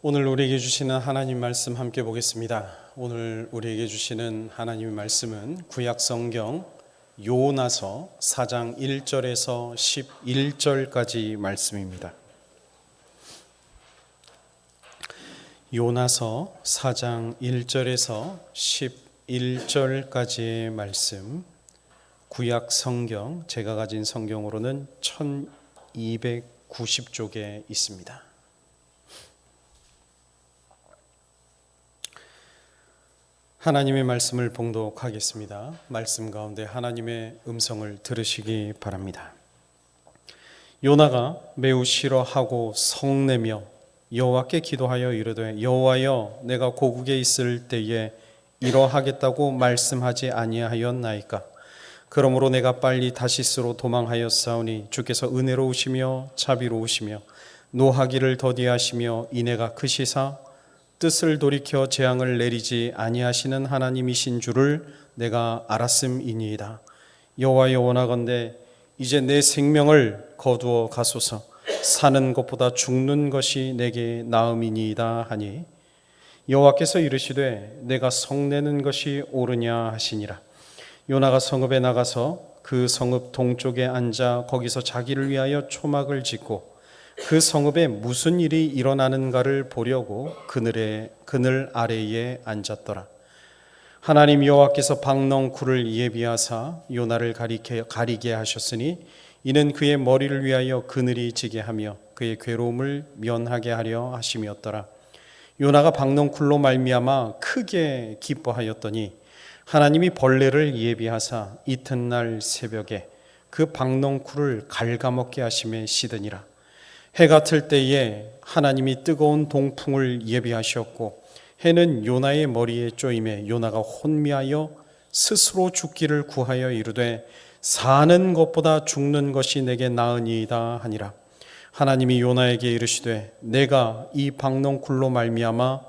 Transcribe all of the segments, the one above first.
오늘 우리에게 주시는 하나님 말씀 함께 보겠습니다. 오늘 우리에게 주시는 하나님의 말씀은 구약 성경 요나서 4장 1절에서 11절까지 말씀입니다. 요나서 4장 1절에서 11절까지의 말씀, 구약 성경, 제가 가진 성경으로는 1290쪽에 있습니다. 하나님의 말씀을 봉독하겠습니다. 말씀 가운데 하나님의 음성을 들으시기 바랍니다. 요나가 매우 싫어하고 성내며 여호와께 기도하여 이르되 여호와여, 내가 고국에 있을 때에 이러하겠다고 말씀하지 아니하였나이까? 그러므로 내가 빨리 다시스로 도망하였사오니 주께서 은혜로우시며 자비로우시며 노하기를 더디하시며 인애가 크시사 뜻을 돌이켜 재앙을 내리지 아니하시는 하나님이신 줄을 내가 알았음이니이다. 여호와여, 원하건대 이제 내 생명을 거두어 가소서. 사는 것보다 죽는 것이 내게 나음이니이다 하니 여호와께서 이르시되 내가 성내는 것이 옳으냐 하시니라. 요나가 성읍에 나가서 그 성읍 동쪽에 앉아 거기서 자기를 위하여 초막을 짓고 그 성읍에 무슨 일이 일어나는가를 보려고 그늘 아래에 앉았더라. 하나님 여호와께서 박넝쿨을 예비하사 요나를 가리게 하셨으니 이는 그의 머리를 위하여 그늘이 지게 하며 그의 괴로움을 면하게 하려 하심이었더라. 요나가 박넝쿨로 말미암아 크게 기뻐하였더니 하나님이 벌레를 예비하사 이튿날 새벽에 그 박넝쿨을 갉아먹게 하심에 시드니라. 해가 틀 때에 하나님이 뜨거운 동풍을 예비하셨고 해는 요나의 머리에 쪼임에 요나가 혼미하여 스스로 죽기를 구하여 이르되 사는 것보다 죽는 것이 내게 나으니이다 하니라. 하나님이 요나에게 이르시되 내가 이 박넝쿨로 말미암아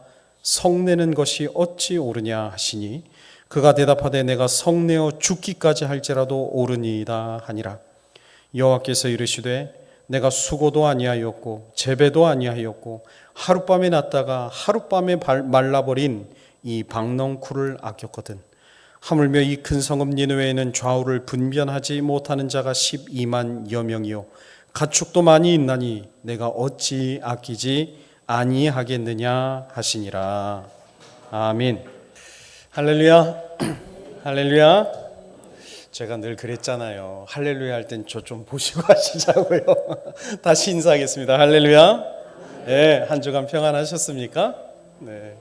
성내는 것이 어찌 옳으냐 하시니 그가 대답하되 내가 성내어 죽기까지 할지라도 옳으니이다 하니라. 여호와께서 이르시되 내가 수고도 아니하였고 재배도 아니하였고 하룻밤에 났다가 하룻밤에 말라버린 이 박넝쿨을 아꼈거든. 하물며 이 큰 성읍 니느웨에는 좌우를 분변하지 못하는 자가 12만여 명이요 가축도 많이 있나니 내가 어찌 아끼지 아니하겠느냐 하시니라. 아멘. 할렐루야. 할렐루야. 제가 늘 그랬잖아요. 할렐루야 할 땐 저 좀 보시고 하시자고요. 다시 인사하겠습니다. 할렐루야. 네, 한 주간 평안하셨습니까? 네.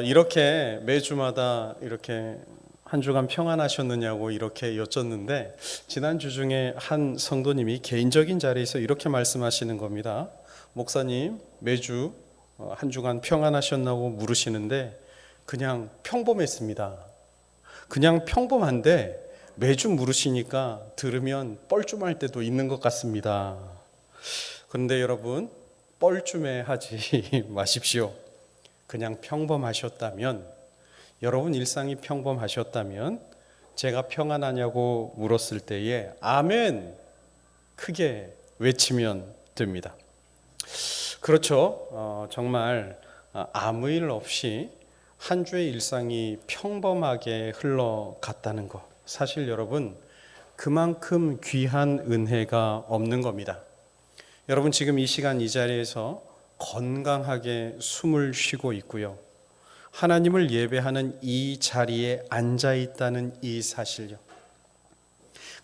이렇게 매주마다 이렇게 한 주간 평안하셨느냐고 이렇게 여쭙는데 지난주 중에 한 성도님이 개인적인 자리에서 이렇게 말씀하시는 겁니다. 목사님, 매주 한 주간 평안하셨나고 물으시는데 그냥 평범했습니다. 그냥 평범한데 매주 물으시니까 들으면 뻘쭘할 때도 있는 것 같습니다. 그런데 여러분, 뻘쭘해 하지 마십시오. 그냥 평범하셨다면, 여러분 일상이 평범하셨다면 제가 평안하냐고 물었을 때에 아멘 크게 외치면 됩니다. 그렇죠. 정말 아무 일 없이 한 주의 일상이 평범하게 흘러갔다는 것, 사실 여러분 그만큼 귀한 은혜가 없는 겁니다. 여러분 지금 이 시간 이 자리에서 건강하게 숨을 쉬고 있고요, 하나님을 예배하는 이 자리에 앉아 있다는 이 사실요,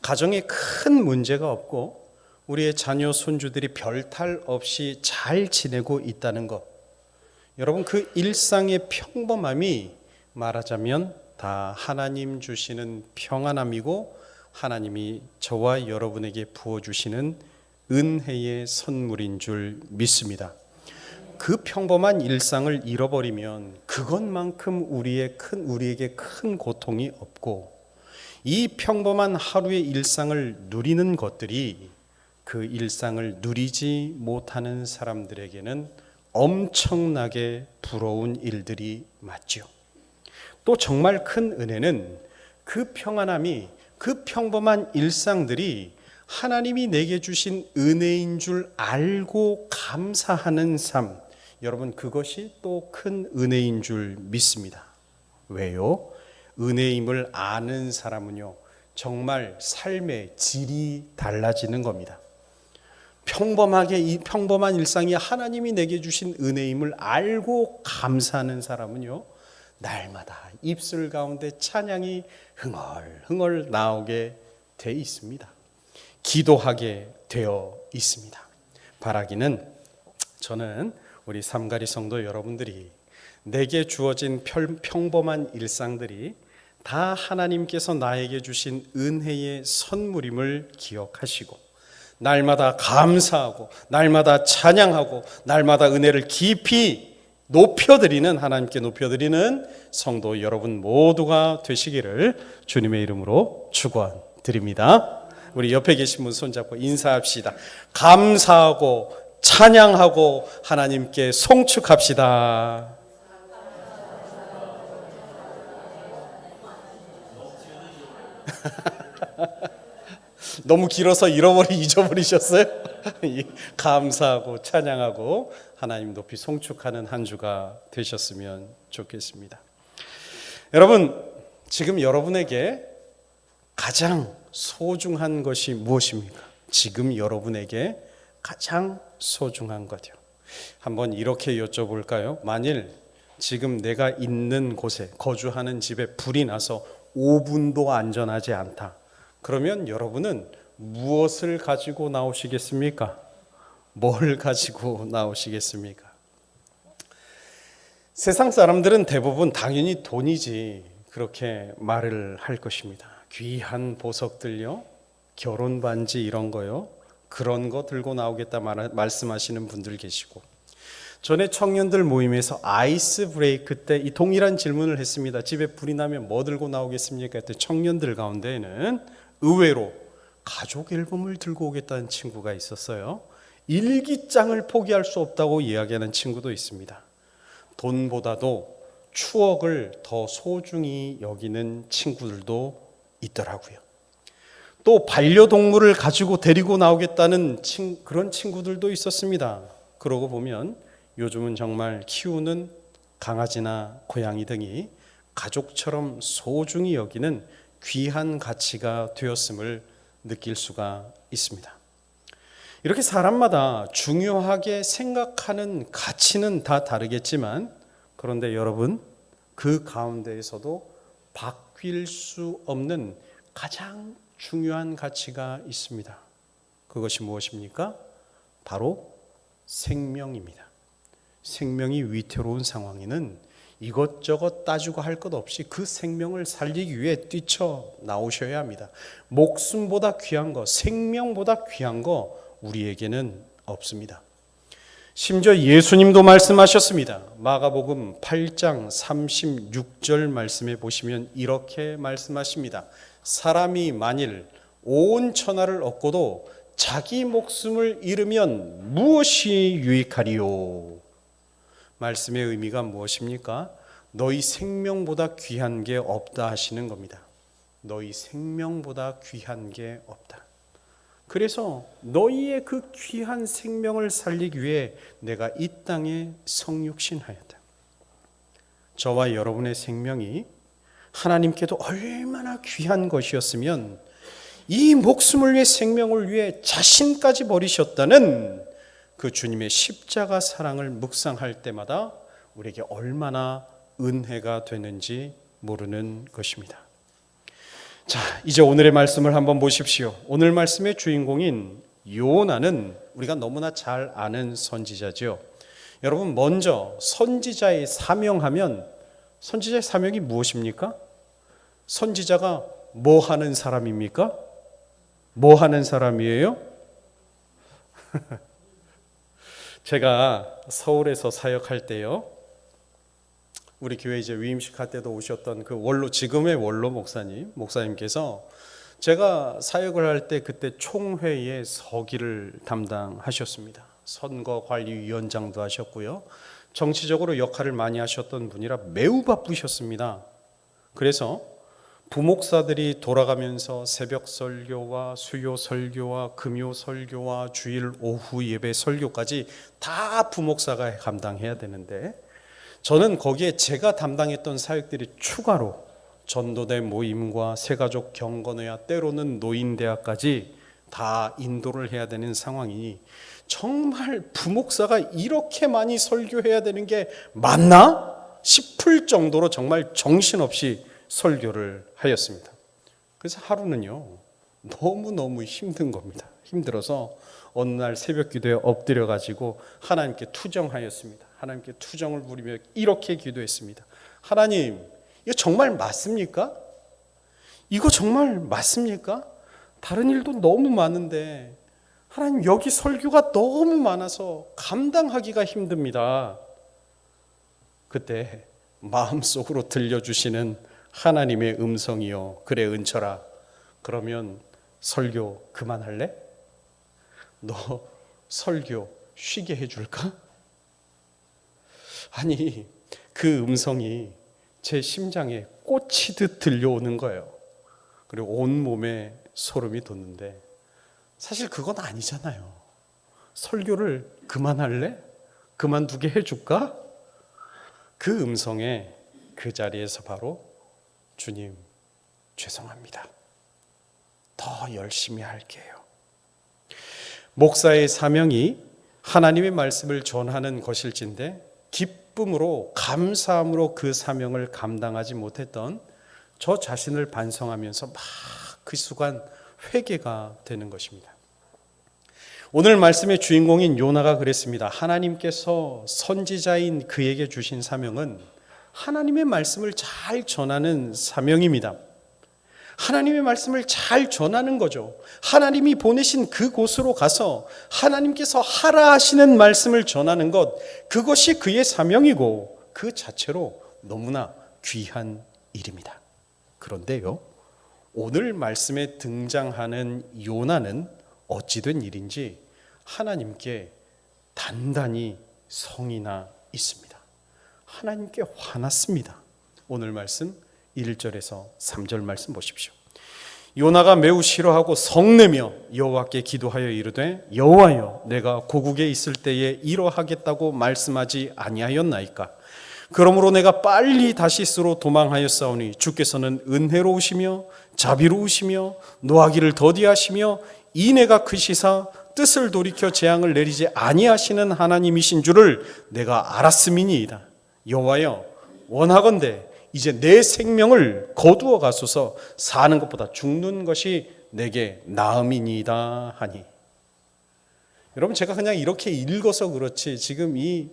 가정에 큰 문제가 없고 우리의 자녀 손주들이 별탈 없이 잘 지내고 있다는 것, 여러분 그 일상의 평범함이 말하자면 다 하나님 주시는 평안함이고 하나님이 저와 여러분에게 부어주시는 은혜의 선물인 줄 믿습니다. 그 평범한 일상을 잃어버리면 그것만큼 우리에게 큰 고통이 없고, 이 평범한 하루의 일상을 누리는 것들이 그 일상을 누리지 못하는 사람들에게는 엄청나게 부러운 일들이 맞죠. 또 정말 큰 은혜는 그 평안함이, 그 평범한 일상들이 하나님이 내게 주신 은혜인 줄 알고 감사하는 삶, 여러분, 그것이 또 큰 은혜인 줄 믿습니다. 왜요? 은혜임을 아는 사람은요, 정말 삶의 질이 달라지는 겁니다. 평범하게 이 평범한 일상이 하나님이 내게 주신 은혜임을 알고 감사하는 사람은요, 날마다 입술 가운데 찬양이 흥얼흥얼 나오게 돼 있습니다. 기도하게 되어 있습니다. 바라기는 저는 우리 삼가리 성도 여러분들이 내게 주어진 평범한 일상들이 다 하나님께서 나에게 주신 은혜의 선물임을 기억하시고 날마다 감사하고 날마다 찬양하고 날마다 은혜를 깊이 높여드리는, 하나님께 높여드리는 성도 여러분 모두가 되시기를 주님의 이름으로 축원드립니다. 우리 옆에 계신 분 손잡고 인사합시다. 감사하고 찬양하고 하나님께 송축합시다. 너무 길어서 잊어버리셨어요? 감사하고 찬양하고 하나님 높이 송축하는 한 주가 되셨으면 좋겠습니다. 여러분, 지금 여러분에게 가장 소중한 것이 무엇입니까? 지금 여러분에게 가장 소중한 것이요. 한번 이렇게 여쭤볼까요? 만일 지금 내가 있는 곳에, 거주하는 집에 불이 나서 5분도 안전하지 않다. 그러면 여러분은 무엇을 가지고 나오시겠습니까? 뭘 가지고 나오시겠습니까? 세상 사람들은 대부분 당연히 돈이지 그렇게 말을 할 것입니다. 귀한 보석들요, 결혼 반지 이런 거요, 그런 거 들고 나오겠다 말씀하시는 분들 계시고, 전에 청년들 모임에서 아이스 브레이크 때 이 동일한 질문을 했습니다. 집에 불이 나면 뭐 들고 나오겠습니까? 그때 청년들 가운데에는 의외로 가족 앨범을 들고 오겠다는 친구가 있었어요. 일기장을 포기할 수 없다고 이야기하는 친구도 있습니다. 돈보다도 추억을 더 소중히 여기는 친구들도 있더라고요. 또 반려동물을 가지고 데리고 나오겠다는 그런 친구들도 있었습니다. 그러고 보면 요즘은 정말 키우는 강아지나 고양이 등이 가족처럼 소중히 여기는 귀한 가치가 되었음을 느낄 수가 있습니다. 이렇게 사람마다 중요하게 생각하는 가치는 다 다르겠지만, 그런데 여러분, 그 가운데에서도 바뀔 수 없는 가장 중요한 가치가 있습니다. 그것이 무엇입니까? 바로 생명입니다. 생명이 위태로운 상황에는 이것저것 따지고 할 것 없이 그 생명을 살리기 위해 뛰쳐나오셔야 합니다. 목숨보다 귀한 거, 생명보다 귀한 거 우리에게는 없습니다. 심지어 예수님도 말씀하셨습니다. 마가복음 8장 36절 말씀에 보시면 이렇게 말씀하십니다. 사람이 만일 온 천하를 얻고도 자기 목숨을 잃으면 무엇이 유익하리요? 말씀의 의미가 무엇입니까? 너희 생명보다 귀한 게 없다 하시는 겁니다. 너희 생명보다 귀한 게 없다. 그래서 너희의 그 귀한 생명을 살리기 위해 내가 이 땅에 성육신하였다. 저와 여러분의 생명이 하나님께도 얼마나 귀한 것이었으면 이 목숨을 위해, 생명을 위해 자신까지 버리셨다는 그 주님의 십자가 사랑을 묵상할 때마다 우리에게 얼마나 은혜가 되는지 모르는 것입니다. 자, 이제 오늘의 말씀을 한번 보십시오. 오늘 말씀의 주인공인 요나는 우리가 너무나 잘 아는 선지자죠. 여러분, 먼저 선지자의 사명하면 선지자의 사명이 무엇입니까? 선지자가 뭐 하는 사람입니까? 뭐 하는 사람이에요? 제가 서울에서 사역할 때요, 우리 교회 이제 위임식 할 때도 오셨던 그 원로, 지금의 원로 목사님께서 제가 사역을 할 때 그때 총회의 서기를 담당하셨습니다. 선거관리위원장도 하셨고요, 정치적으로 역할을 많이 하셨던 분이라 매우 바쁘셨습니다. 그래서 부목사들이 돌아가면서 새벽 설교와 수요 설교와 금요 설교와 주일 오후 예배 설교까지 다 부목사가 감당해야 되는데, 저는 거기에 제가 담당했던 사역들이 추가로 전도대 모임과 새가족 경건회와 때로는 노인대학까지 다 인도를 해야 되는 상황이니, 정말 부목사가 이렇게 많이 설교해야 되는 게 맞나 싶을 정도로 정말 정신없이 설교를 하였습니다. 그래서 하루는요, 너무너무 힘든 겁니다. 힘들어서 어느 날 새벽 기도에 엎드려 가지고 하나님께 투정하였습니다. 하나님께 투정을 부리며 이렇게 기도했습니다. 하나님, 이거 정말 맞습니까? 이거 정말 맞습니까? 다른 일도 너무 많은데 하나님, 여기 설교가 너무 많아서 감당하기가 힘듭니다. 그때 마음속으로 들려주시는 하나님의 음성이요, 그래 은철아, 그러면 설교 그만할래? 너 설교 쉬게 해줄까? 아니, 그 음성이 제 심장에 꽂히듯 들려오는 거예요. 그리고 온몸에 소름이 돋는데, 사실 그건 아니잖아요. 설교를 그만할래? 그만두게 해줄까? 그 음성에 그 자리에서 바로 주님, 죄송합니다. 더 열심히 할게요. 목사의 사명이 하나님의 말씀을 전하는 것일진데, 기쁨으로 감사함으로 그 사명을 감당하지 못했던 저 자신을 반성하면서 막 그 순간 회개가 되는 것입니다. 오늘 말씀의 주인공인 요나가 그랬습니다. 하나님께서 선지자인 그에게 주신 사명은 하나님의 말씀을 잘 전하는 사명입니다. 하나님의 말씀을 잘 전하는 거죠. 하나님이 보내신 그곳으로 가서 하나님께서 하라 하시는 말씀을 전하는 것, 그것이 그의 사명이고 그 자체로 너무나 귀한 일입니다. 그런데요, 오늘 말씀에 등장하는 요나는 어찌 된 일인지 하나님께 단단히 성이 나 있습니다. 하나님께 화났습니다. 오늘 말씀 1절에서 3절 말씀 보십시오. 요나가 매우 싫어하고 성내며 여호와께 기도하여 이르되, 여호와여, 내가 고국에 있을 때에 이러하겠다고 말씀하지 아니하였나이까? 그러므로 내가 빨리 다시스로 도망하였사오니 주께서는 은혜로우시며 자비로우시며 노하기를 더디하시며 인애가 크시사 뜻을 돌이켜 재앙을 내리지 아니하시는 하나님이신 줄을 내가 알았음이니이다. 여호와여, 원하건대 이제 내 생명을 거두어 가소서. 사는 것보다 죽는 것이 내게 나음이니이다 하니. 여러분, 제가 그냥 이렇게 읽어서 그렇지 지금 이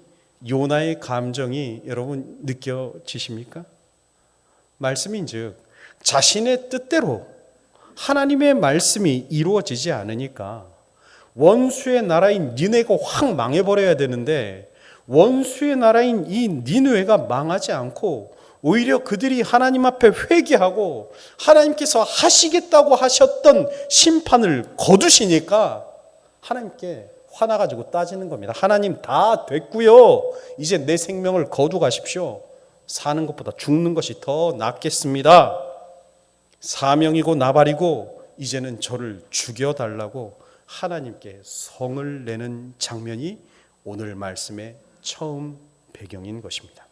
요나의 감정이 여러분 느껴지십니까? 말씀인즉 자신의 뜻대로 하나님의 말씀이 이루어지지 않으니까 원수의 나라인 니네가 확 망해버려야 되는데, 원수의 나라인 이 니느웨가 망하지 않고 오히려 그들이 하나님 앞에 회개하고 하나님께서 하시겠다고 하셨던 심판을 거두시니까 하나님께 화나가지고 따지는 겁니다. 하나님, 다 됐고요, 이제 내 생명을 거두 가십시오. 사는 것보다 죽는 것이 더 낫겠습니다. 사명이고 나발이고 이제는 저를 죽여달라고 하나님께 성을 내는 장면이 오늘 말씀의 처음 배경인 것입니다.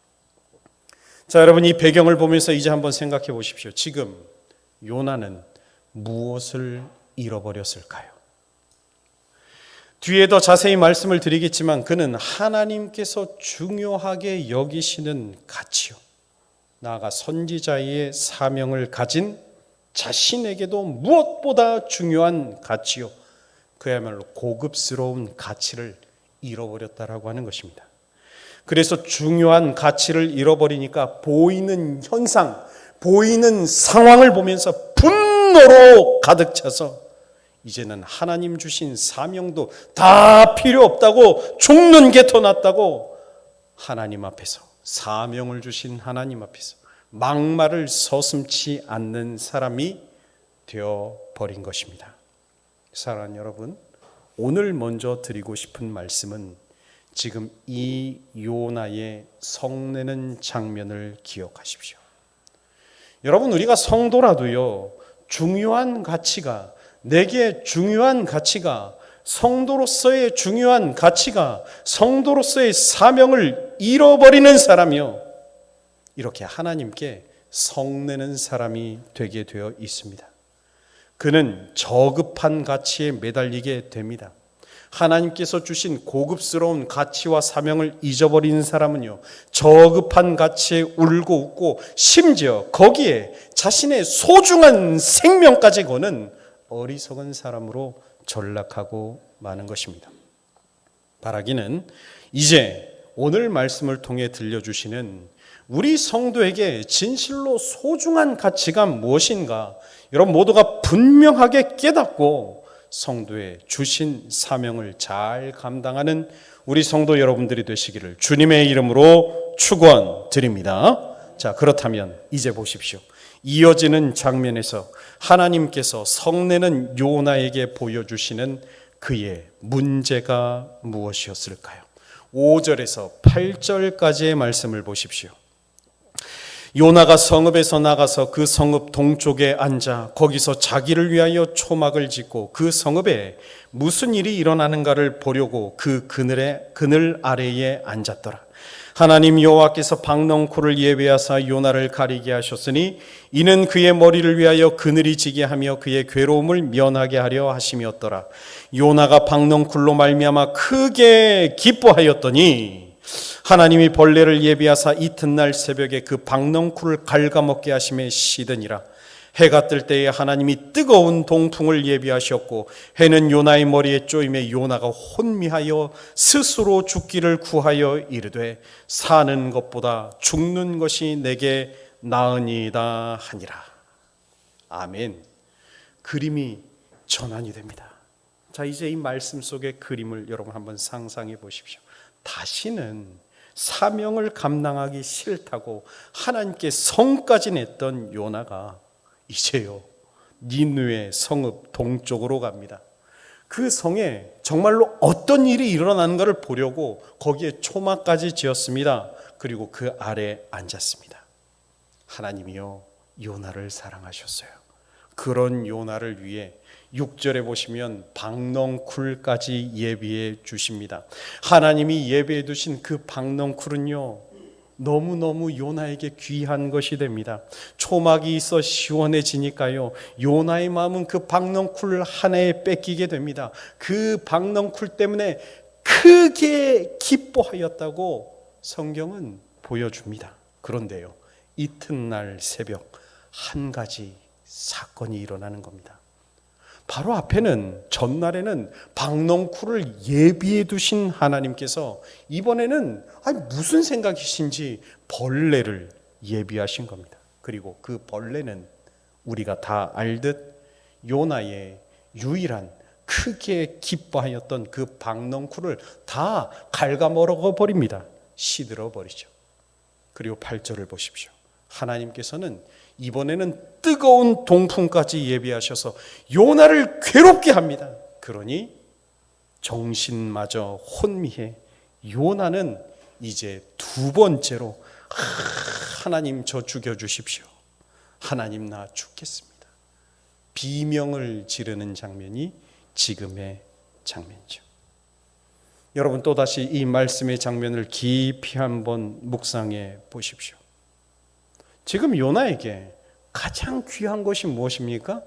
자, 여러분, 이 배경을 보면서 이제 한번 생각해 보십시오. 지금 요나는 무엇을 잃어버렸을까요? 뒤에 더 자세히 말씀을 드리겠지만 그는 하나님께서 중요하게 여기시는 가치요, 나아가 선지자의 사명을 가진 자신에게도 무엇보다 중요한 가치요, 그야말로 고급스러운 가치를 잃어버렸다라고 하는 것입니다. 그래서 중요한 가치를 잃어버리니까 보이는 현상, 보이는 상황을 보면서 분노로 가득 차서 이제는 하나님 주신 사명도 다 필요 없다고, 죽는 게 더 낫다고 하나님 앞에서, 사명을 주신 하나님 앞에서 막말을 서슴지 않는 사람이 되어버린 것입니다. 사랑하는 여러분, 오늘 먼저 드리고 싶은 말씀은 지금 이 요나의 성내는 장면을 기억하십시오. 여러분, 우리가 성도라도요, 중요한 가치가, 내게 중요한 가치가, 성도로서의 중요한 가치가, 성도로서의 사명을 잃어버리는 사람이요, 이렇게 하나님께 성내는 사람이 되게 되어 있습니다. 그는 저급한 가치에 매달리게 됩니다. 하나님께서 주신 고급스러운 가치와 사명을 잊어버리는 사람은요, 저급한 가치에 울고 웃고 심지어 거기에 자신의 소중한 생명까지 거는 어리석은 사람으로 전락하고 마는 것입니다. 바라기는 이제 오늘 말씀을 통해 들려주시는 우리 성도에게 진실로 소중한 가치가 무엇인가, 여러분 모두가 분명하게 깨닫고 성도의 주신 사명을 잘 감당하는 우리 성도 여러분들이 되시기를 주님의 이름으로 축원드립니다. 자, 그렇다면 이제 보십시오. 이어지는 장면에서 하나님께서 성내는 요나에게 보여주시는 그의 문제가 무엇이었을까요? 5절에서 8절까지의 말씀을 보십시오. 요나가 성읍에서 나가서 그 성읍 동쪽에 앉아 거기서 자기를 위하여 초막을 짓고 그 성읍에 무슨 일이 일어나는가를 보려고 그 그늘 아래에 앉았더라. 하나님 여호와께서 박넝쿨을 예배하사 요나를 가리게 하셨으니 이는 그의 머리를 위하여 그늘이 지게 하며 그의 괴로움을 면하게 하려 하심이었더라. 요나가 박넝쿨로 말미암아 크게 기뻐하였더니 하나님이 벌레를 예비하사 이튿날 새벽에 그 박넝쿨을 갉아먹게 하심에 시드니라. 해가 뜰 때에 하나님이 뜨거운 동풍을 예비하셨고 해는 요나의 머리에 쪼임에 요나가 혼미하여 스스로 죽기를 구하여 이르되 사는 것보다 죽는 것이 내게 나으니이다 하니라. 아멘. 그림이 전환이 됩니다. 자, 이제 이 말씀 속의 그림을 여러분 한번 상상해 보십시오. 다시는 사명을 감당하기 싫다고 하나님께 성까지 냈던 요나가 이제요 니느웨 성읍 동쪽으로 갑니다. 그 성에 정말로 어떤 일이 일어나는가를 보려고 거기에 초막까지 지었습니다. 그리고 그 아래 앉았습니다. 하나님이요 요나를 사랑하셨어요. 그런 요나를 위해 6절에 보시면 박넝쿨까지 예비해 주십니다. 하나님이 예비해 두신 그 박넝쿨은요 너무너무 요나에게 귀한 것이 됩니다. 초막이 있어 시원해지니까요 요나의 마음은 그 박넝쿨 하나에 뺏기게 됩니다. 그 박넝쿨 때문에 크게 기뻐하였다고 성경은 보여줍니다. 그런데요 이튿날 새벽 한 가지 사건이 일어나는 겁니다. 바로 앞에는 전날에는 박넝쿨을 예비해 두신 하나님께서 이번에는 무슨 생각이신지 벌레를 예비하신 겁니다. 그리고 그 벌레는 우리가 다 알듯 요나의 유일한 크게 기뻐하였던 그 박넝쿨을 다 갉아먹어 버립니다. 시들어 버리죠. 그리고 8절을 보십시오. 하나님께서는 이번에는 뜨거운 동풍까지 예비하셔서 요나를 괴롭게 합니다. 그러니 정신마저 혼미해 요나는 이제 두 번째로 하나님 저 죽여주십시오. 하나님 나 죽겠습니다. 비명을 지르는 장면이 지금의 장면이죠. 여러분 또다시 이 말씀의 장면을 깊이 한번 묵상해 보십시오. 지금 요나에게 가장 귀한 것이 무엇입니까?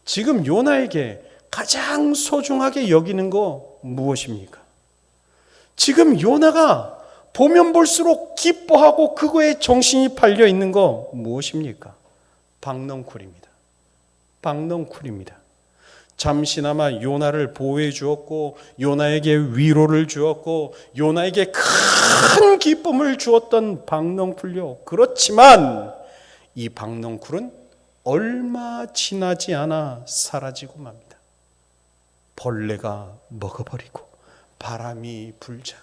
지금 요나에게 가장 소중하게 여기는 거 무엇입니까? 지금 요나가 보면 볼수록 기뻐하고 그거에 정신이 팔려 있는 거 무엇입니까? 박넝쿨입니다. 박넝쿨입니다. 잠시나마 요나를 보호해 주었고 요나에게 위로를 주었고 요나에게 큰 기쁨을 주었던 박넝쿨요. 그렇지만 이 박넝쿨은 얼마 지나지 않아 사라지고 맙니다. 벌레가 먹어버리고 바람이 불자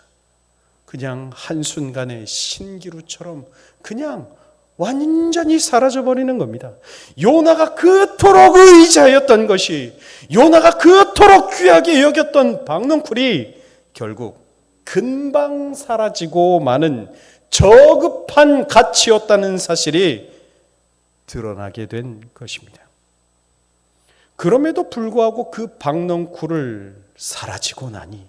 그냥 한순간에 신기루처럼 그냥 완전히 사라져버리는 겁니다. 요나가 그토록 의지하였던 것이 요나가 그토록 귀하게 여겼던 박넝쿨이 결국 금방 사라지고 마는 저급한 가치였다는 사실이 드러나게 된 것입니다. 그럼에도 불구하고 그 박넝쿨을 사라지고 나니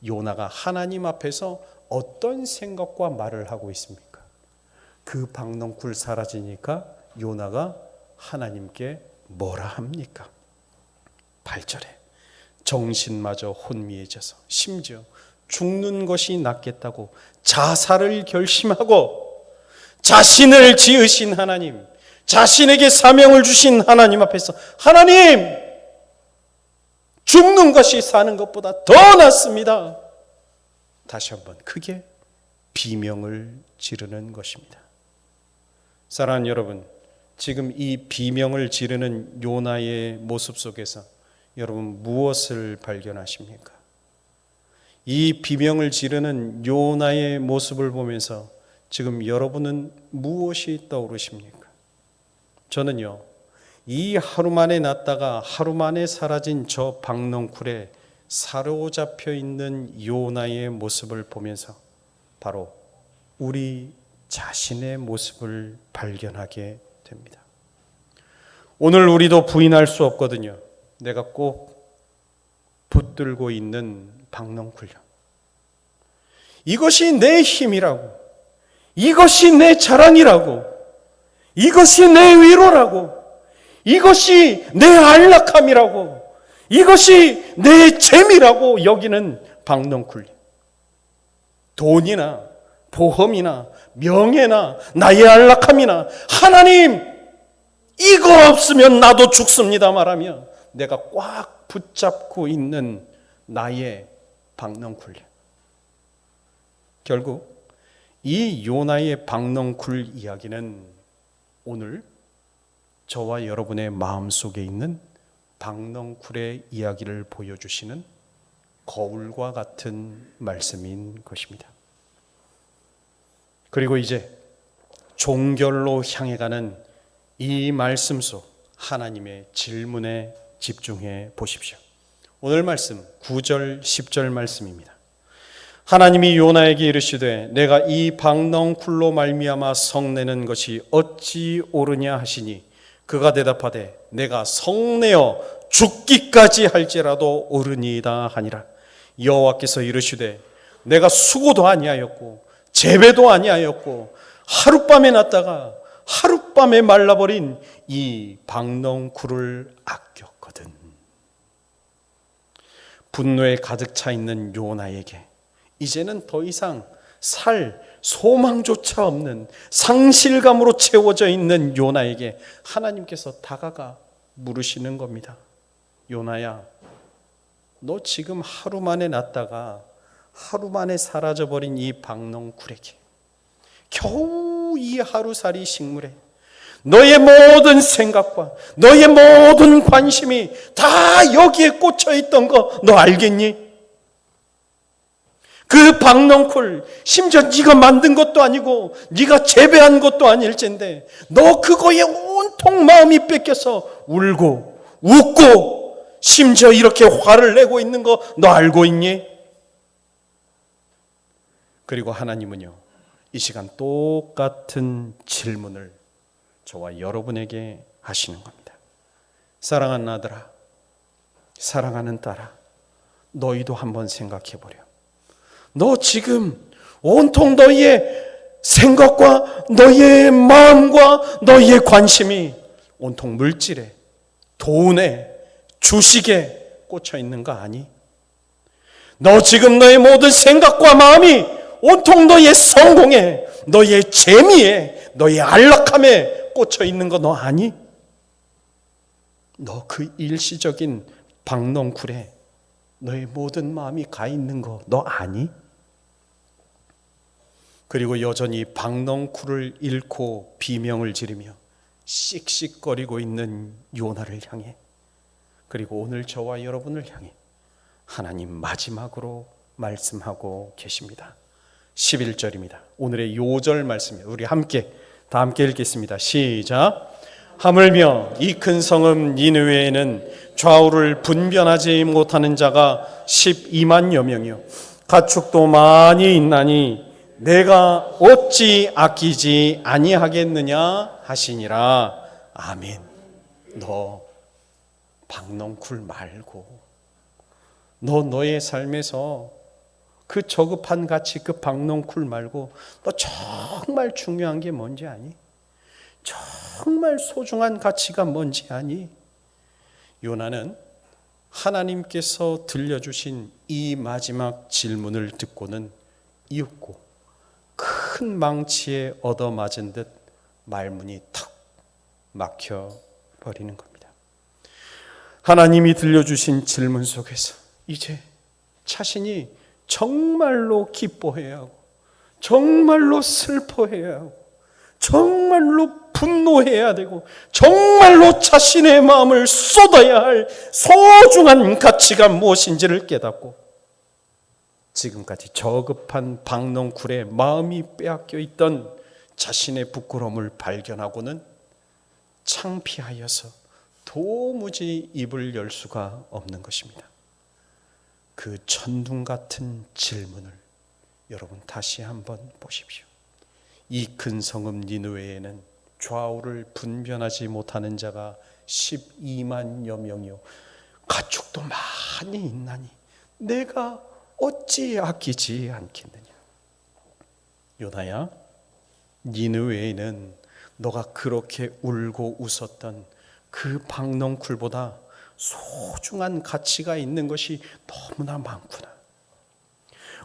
요나가 하나님 앞에서 어떤 생각과 말을 하고 있습니까? 그 박넝쿨 사라지니까 요나가 하나님께 뭐라 합니까? 8절에 정신마저 혼미해져서 심지어 죽는 것이 낫겠다고 자살을 결심하고 자신을 지으신 하나님, 자신에게 사명을 주신 하나님 앞에서 하나님, 죽는 것이 사는 것보다 더 낫습니다. 다시 한번 크게 비명을 지르는 것입니다. 사랑하는 여러분, 지금 이 비명을 지르는 요나의 모습 속에서 여러분 무엇을 발견하십니까? 이 비명을 지르는 요나의 모습을 보면서 지금 여러분은 무엇이 떠오르십니까? 저는요, 이 하루 만에 났다가 하루 만에 사라진 저 박넝쿨에 사로잡혀 있는 요나의 모습을 보면서 바로 우리 자신의 모습을 발견하게 됩니다. 오늘 우리도 부인할 수 없거든요. 내가 꼭 붙들고 있는 박넝쿨요. 이것이 내 힘이라고, 이것이 내 자랑이라고, 이것이 내 위로라고, 이것이 내 안락함이라고, 이것이 내 재미라고 여기는 박넝쿨. 돈이나 보험이나 명예나 나의 안락함이나 하나님, 이거 없으면 나도 죽습니다 말하며 내가 꽉 붙잡고 있는 나의 박넝쿨. 결국 이 요나의 박넝쿨 이야기는 오늘 저와 여러분의 마음속에 있는 박넝쿨의 이야기를 보여주시는 거울과 같은 말씀인 것입니다. 그리고 이제 종결로 향해 가는 이 말씀 속 하나님의 질문에 집중해 보십시오. 오늘 말씀 9절 10절 말씀입니다. 하나님이 요나에게 이르시되 내가 이 박넝쿨로 말미암아 성내는 것이 어찌 옳으냐 하시니 그가 대답하되 내가 성내어 죽기까지 할지라도 옳으니이다 하니라. 여호와께서 이르시되 내가 수고도 아니하였고 재배도 아니하였고 하룻밤에 났다가 하룻밤에 말라버린 이 박넝쿨을 아꼈거든. 분노에 가득 차 있는 요나에게 이제는 더 이상 살 소망조차 없는 상실감으로 채워져 있는 요나에게 하나님께서 다가가 물으시는 겁니다. 요나야, 너 지금 하루 만에 났다가 하루 만에 사라져버린 이 박넝쿨에게 겨우 이 하루살이 식물에 너의 모든 생각과 너의 모든 관심이 다 여기에 꽂혀 있던 거 너 알겠니? 그 박넝쿨 심지어 네가 만든 것도 아니고 네가 재배한 것도 아닐텐데 너 그거에 온통 마음이 뺏겨서 울고 웃고 심지어 이렇게 화를 내고 있는 거 너 알고 있니? 그리고 하나님은요, 이 시간 똑같은 질문을 저와 여러분에게 하시는 겁니다. 사랑하는 아들아, 사랑하는 딸아, 너희도 한번 생각해 보렴. 너 지금 온통 너희의 생각과 너희의 마음과 너희의 관심이 온통 물질에, 돈에, 주식에 꽂혀 있는 거 아니? 너 지금 너의 모든 생각과 마음이 온통 너의 성공에, 너의 재미에, 너의 안락함에 꽂혀 있는 거 너 아니? 너 그 일시적인 박넝쿨에 너의 모든 마음이 가 있는 거 너 아니? 그리고 여전히 박넝쿨을 잃고 비명을 지르며 씩씩거리고 있는 요나를 향해, 그리고 오늘 저와 여러분을 향해 하나님 마지막으로 말씀하고 계십니다. 11절입니다. 오늘의 요절 말씀이에요. 우리 다 함께 읽겠습니다. 시작. 하물며 이 큰 성읍 니느웨에는 좌우를 분변하지 못하는 자가 12만여 명이요 가축도 많이 있나니 내가 어찌 아끼지 아니하겠느냐 하시니라. 아멘. 너 박넝쿨 말고 너의 삶에서 그 저급한 가치, 그 박넝쿨 말고 너 정말 중요한 게 뭔지 아니? 정말 소중한 가치가 뭔지 아니? 요나는 하나님께서 들려주신 이 마지막 질문을 듣고는 이윽고 큰 망치에 얻어맞은 듯 말문이 탁 막혀버리는 겁니다. 하나님이 들려주신 질문 속에서 이제 자신이 정말로 기뻐해야 하고 정말로 슬퍼해야 하고 정말로 분노해야 되고 정말로 자신의 마음을 쏟아야 할 소중한 가치가 무엇인지를 깨닫고 지금까지 저급한 박넝쿨에 마음이 빼앗겨 있던 자신의 부끄러움을 발견하고는 창피하여서 도무지 입을 열 수가 없는 것입니다. 그 천둥 같은 질문을 여러분 다시 한번 보십시오. 이 큰 성읍 니느웨에는 좌우를 분별하지 못하는 자가 12만여 명이요 가축도 많이 있나니 내가 어찌 아끼지 않겠느냐. 요나야, 니느웨에는 너가 그렇게 울고 웃었던 그 박넝쿨보다 소중한 가치가 있는 것이 너무나 많구나.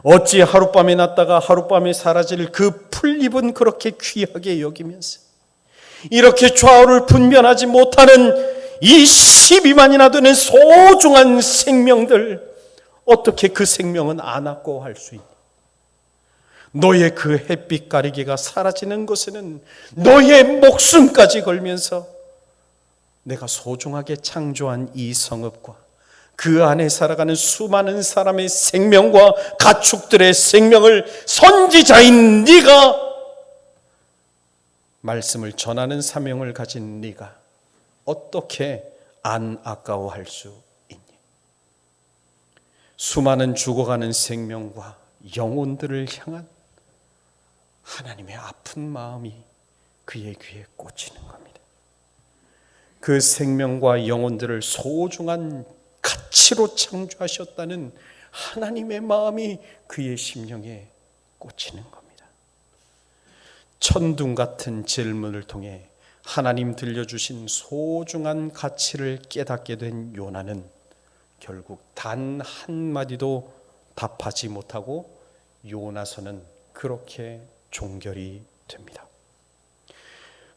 어찌 하룻밤에 났다가 하룻밤에 사라질 그 풀잎은 그렇게 귀하게 여기면서 이렇게 좌우를 분별하지 못하는 이 12만이나 되는 소중한 생명들, 어떻게 그 생명은 안 아까워할 수 있니? 너의 그 햇빛 가리개가 사라지는 것에는 너의 목숨까지 걸면서 내가 소중하게 창조한 이 성읍과 그 안에 살아가는 수많은 사람의 생명과 가축들의 생명을 선지자인 네가, 말씀을 전하는 사명을 가진 네가 어떻게 안 아까워할 수 있니? 수많은 죽어가는 생명과 영혼들을 향한 하나님의 아픈 마음이 그의 귀에 꽂히는 겁니다. 그 생명과 영혼들을 소중한 가치로 창조하셨다는 하나님의 마음이 그의 심령에 꽂히는 겁니다. 천둥 같은 질문을 통해 하나님 들려주신 소중한 가치를 깨닫게 된 요나는 결국 단 한마디도 답하지 못하고 요나서는 그렇게 종결이 됩니다.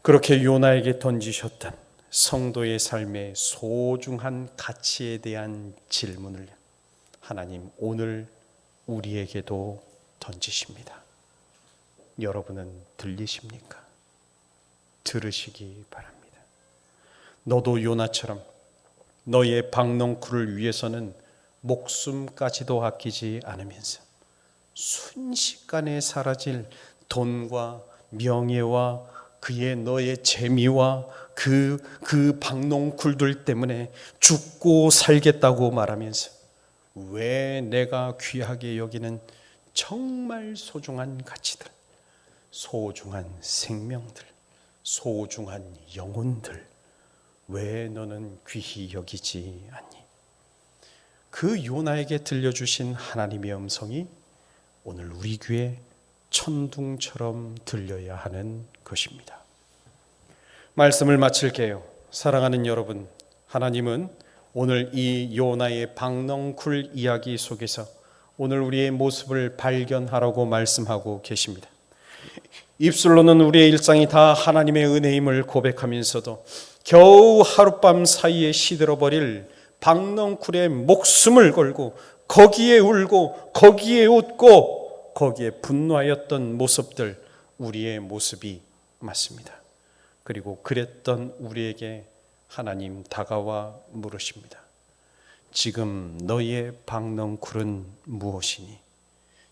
그렇게 요나에게 던지셨던 성도의 삶의 소중한 가치에 대한 질문을 하나님 오늘 우리에게도 던지십니다. 여러분은 들리십니까? 들으시기 바랍니다. 너도 요나처럼 너의 박넝쿨을 위해서는 목숨까지도 아끼지 않으면서 순식간에 사라질 돈과 명예와 너의 재미와 그 박농쿨들 때문에 죽고 살겠다고 말하면서 왜 내가 귀하게 여기는 정말 소중한 가치들, 소중한 생명들, 소중한 영혼들, 왜 너는 귀히 여기지 않니? 그 요나에게 들려주신 하나님의 음성이 오늘 우리 귀에 천둥처럼 들려야 하는 것입니다. 말씀을 마칠게요. 사랑하는 여러분, 하나님은 오늘 이 요나의 박넝쿨 이야기 속에서 오늘 우리의 모습을 발견하라고 말씀하고 계십니다. 입술로는 우리의 일상이 다 하나님의 은혜임을 고백하면서도 겨우 하룻밤 사이에 시들어버릴 박넝쿨의 목숨을 걸고 거기에 울고 거기에 웃고 거기에 분노하였던 모습들, 우리의 모습이 맞습니다. 그리고 그랬던 우리에게 하나님 다가와 물으십니다. 지금 너의 박넝쿨은 무엇이니?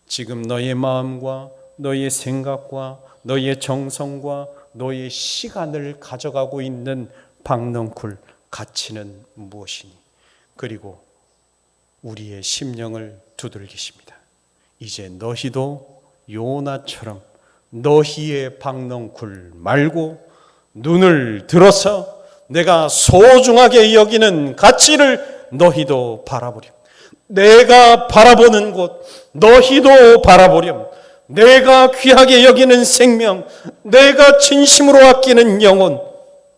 지금 너의 마음과 너의 생각과 너의 정성과 너의 시간을 가져가고 있는 박넝쿨 가치는 무엇이니? 그리고 우리의 심령을 두들기십니다. 이제 너희도 요나처럼 너희의 박넝쿨 말고 눈을 들어서 내가 소중하게 여기는 가치를 너희도 바라보렴. 내가 바라보는 곳 너희도 바라보렴. 내가 귀하게 여기는 생명, 내가 진심으로 아끼는 영혼,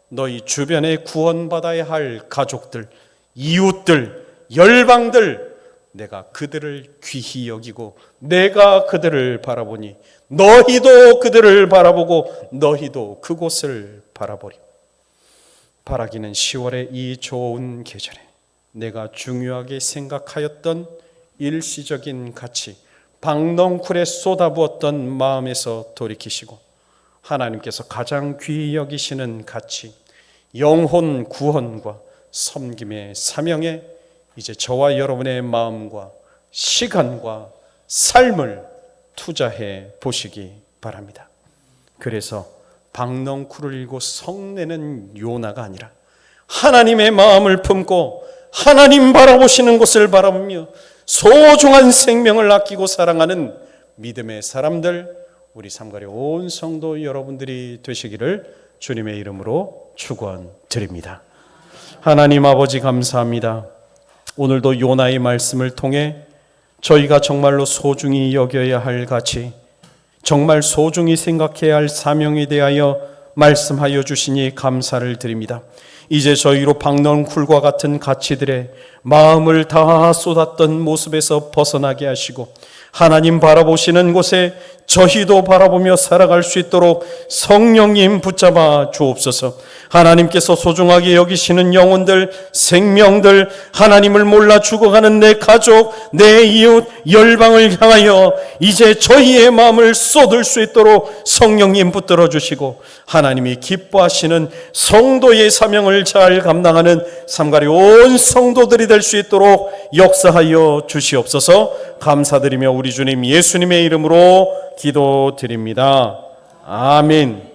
너희 주변에 구원받아야 할 가족들, 이웃들, 열방들, 내가 그들을 귀히 여기고 내가 그들을 바라보니 너희도 그들을 바라보고 너희도 그곳을 바라보리. 바라기는 10월의 이 좋은 계절에 내가 중요하게 생각하였던 일시적인 가치, 박넝쿨에 쏟아부었던 마음에서 돌이키시고 하나님께서 가장 귀히 여기시는 가치, 영혼 구원과 섬김의 사명에 이제 저와 여러분의 마음과 시간과 삶을 투자해 보시기 바랍니다. 그래서 박넝쿨을 일고 성내는 요나가 아니라 하나님의 마음을 품고 하나님 바라보시는 곳을 바라보며 소중한 생명을 아끼고 사랑하는 믿음의 사람들, 우리 삼가리 온 성도 여러분들이 되시기를 주님의 이름으로 축원드립니다. 하나님 아버지 감사합니다. 오늘도 요나의 말씀을 통해 저희가 정말로 소중히 여겨야 할 가치, 정말 소중히 생각해야 할 사명에 대하여 말씀하여 주시니 감사를 드립니다. 이제 저희로 박넝쿨과 같은 가치들의 마음을 다 쏟았던 모습에서 벗어나게 하시고 하나님 바라보시는 곳에 저희도 바라보며 살아갈 수 있도록 성령님 붙잡아 주옵소서. 하나님께서 소중하게 여기시는 영혼들, 생명들, 하나님을 몰라 죽어가는 내 가족, 내 이웃, 열방을 향하여 이제 저희의 마음을 쏟을 수 있도록 성령님 붙들어 주시고 하나님이 기뻐하시는 성도의 사명을 잘 감당하는 삼가리 온 성도들이 될 수 있도록 역사하여 주시옵소서. 감사드리며 우리 주님 예수님의 이름으로 기도드립니다. 아멘.